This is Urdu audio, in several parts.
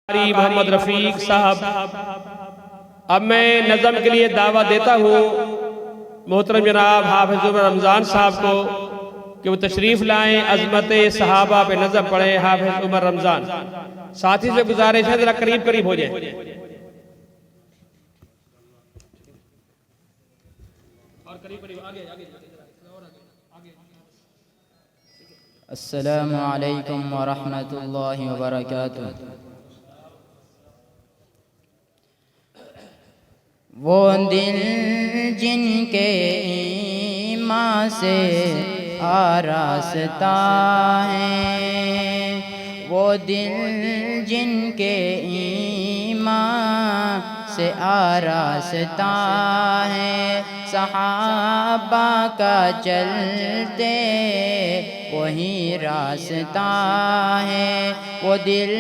محمد رفیق صاحب، اب میں نظم کے لیے دعویٰ دیتا ہوں محترم جناب حافظ عمر رمضان صاحب کو کہ وہ تشریف لائیں، عظمت صحابہ پہ نظم پڑھیں حافظ عمر رمضان۔ ساتھی سے گزارش ہے ذرا قریب قریب ہو جائیں۔ السلام علیکم ورحمۃ اللہ وبرکاتہ۔ وہ دل جن کے ایمان سے آراستہ ہیں، وہ دل جن کے ایمان سے آراستہ ہیں، صحابہ کا چلتے وہی راستہ ہے، وہ دل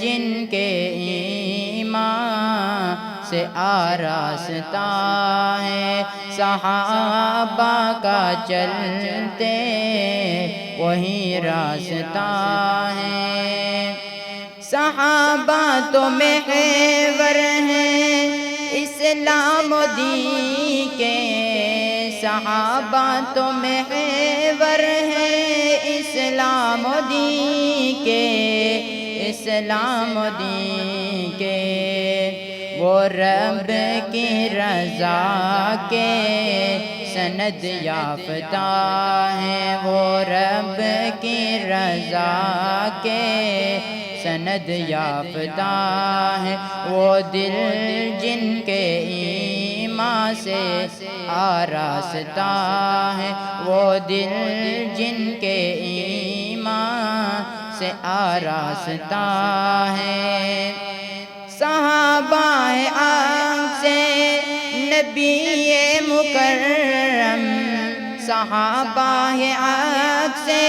جن کے ایمان سے آراستہ ہے، صحابہ کا چلتے وہی راستہ ہے۔ صحابہ تو محور ہیں اسلام و دین کے، صحابہ تو محور ہیں اسلام و دین کے، اسلام و دین کے، وہ رب کی رضا کے سند یافتہ ہیں، وہ رب کی رضا کے سند یافتہ ہیں، وہ دل جن کے ایمان سے آراستہ ہے، وہ دل جن کے ایمان سے آراستہ ہے۔ صحابہ آنکھ سے نبی مکرم، صحابہ آنکھ سے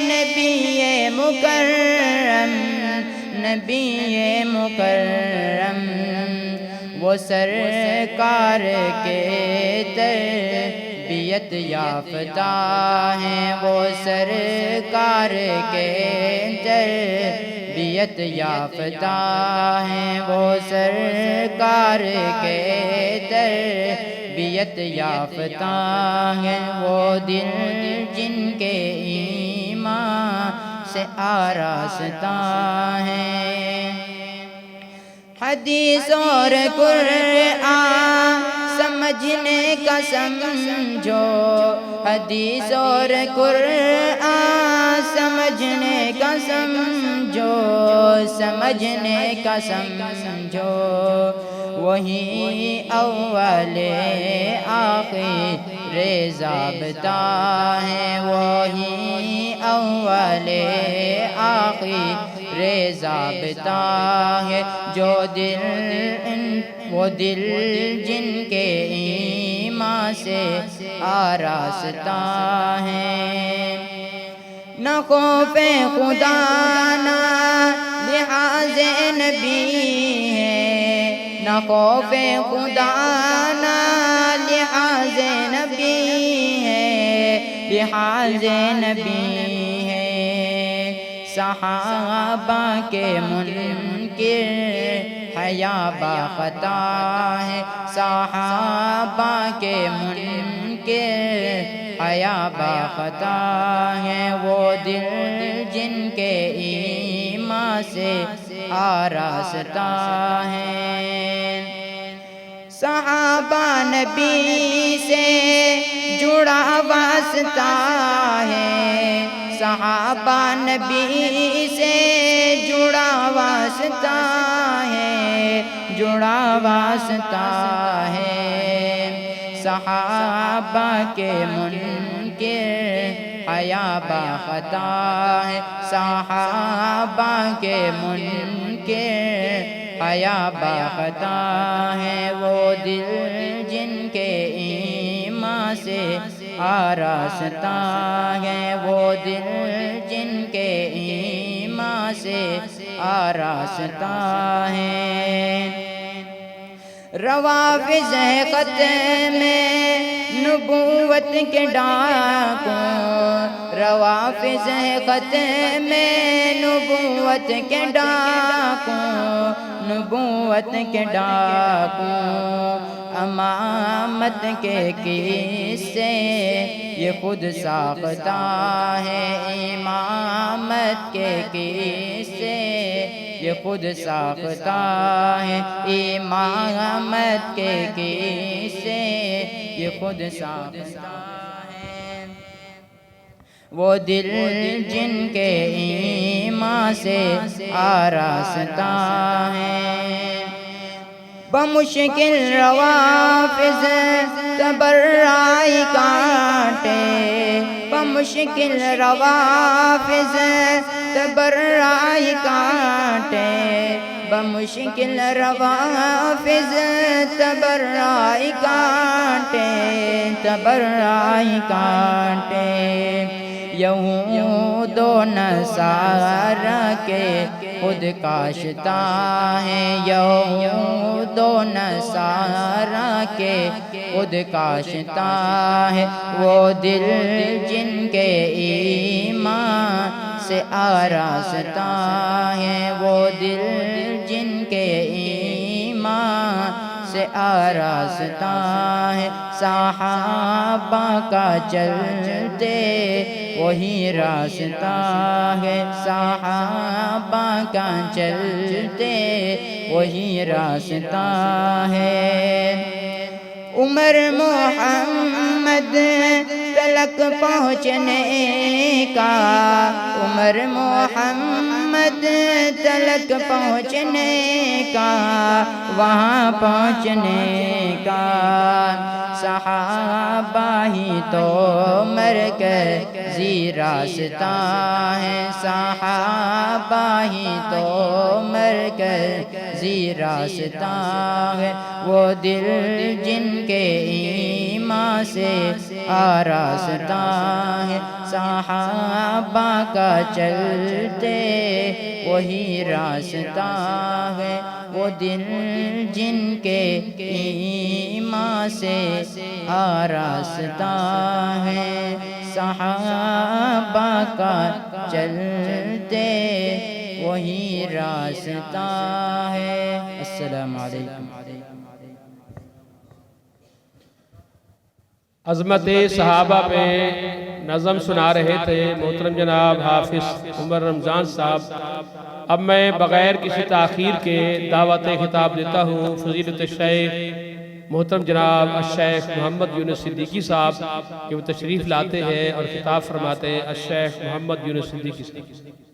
نبی مکرم، نبی مکرم، وہ سرکار کے تربیت یافتہ ہیں، وہ سرکار کے تربیت یافتہ ہیں، وہ سرکار کے تربیت یافتہ ہیں، وہ دل جن کے ایمان سے آراستہ ہیں۔ حدیث اور قرآن سمجھنے کا سمجھو، حدیث اور قرآن سمجھنے کا سمجھو، سمجھنے کا سمجھو، وہی اول آخر ضابطہ ہے، وہی اول آخر ضابطہ ہے، جو دل وہ دل جن کے ایمان سے آراستہ ہے۔ نہ خوف خدا نہ لحاظ نبی ہے، نہ خوف خدا نہ لحاظ نبی ہے، لحاظ نبی ہے، صحابہ کے منکر حیا باخطا ہے، صحابہ کے منکر حیا باخطا ہے، وہ دل جن کے ایمان سے آراستہ ہے۔ صحابہ نبی سے جڑا واسطہ ہے، صحابہ نبی سے جڑا واسطہ ہے، جڑا واسطہ ہے، صحابہ کے منکر حیا باخطا ہے، صحابہ کے منکر حیا باخطا ہے، وہ دل جن کے ایمان سے آراستہ ہے، وہ دل جن کے ایمان سے آراستہ ہے۔ روافض ختم نبوت کے ڈاکوں، روافض ختم نبوت کے ڈاکوں، نبوت کے ڈاکوں امامت کے قصے یہ خود ساختہ ہے امامت کے قصے یہ خود ساختہ ہے امامت کے قصے یہ خود ساختہ ہے وہ دل جن کے ایمان سے آراستہ ہے بمشکل روافظ تبرائے کانٹے بمشکل روافظ تبرائے کانٹے بمشکل روافظ تبرائے کانٹے تبرائے کانٹے یہود و نصارہ کے خود کاشتہ ہیں یہود و نصارہ کے خود کاشتہ ہے وہ دل جن کے ایمان سے آراستہ ہے وہ دل جن کے ایمان سے آراستہ ہے صحابہ کا چلتے وہی راستہ ہے صحابہ کا چلتے وہی راستہ ہے عمر محمد تلک پہنچنے کا عمر محمد تلک پہنچنے کا وہاں پہنچنے کا صحابہ ہی تو مرکزی راستہ ہے صحابہ ہی تو مرکزی راستہ ہے وہ دل جن کے ایمان سے آراستہ ہے صحابہ کا چلتے وہی راستہ ہے وہ دل جن کے ایمان سے آراستہ ہے صحابہ کا چلتے وہی راستہ ہے السلام علیکم عظمت صحابہ پہ نظم سنا رہے تھے محترم جناب حافظ عمر رمضان صاحب اب میں بغیر کسی تاخیر کے دعوت خطاب دیتا ہوں فضیلت الشیخ محترم جناب الشیخ محمد یونس صدیقی صاحب کہ وہ تشریف لاتے ہیں اور خطاب فرماتے ہیں الشیخ محمد یونس صدیقی صاحب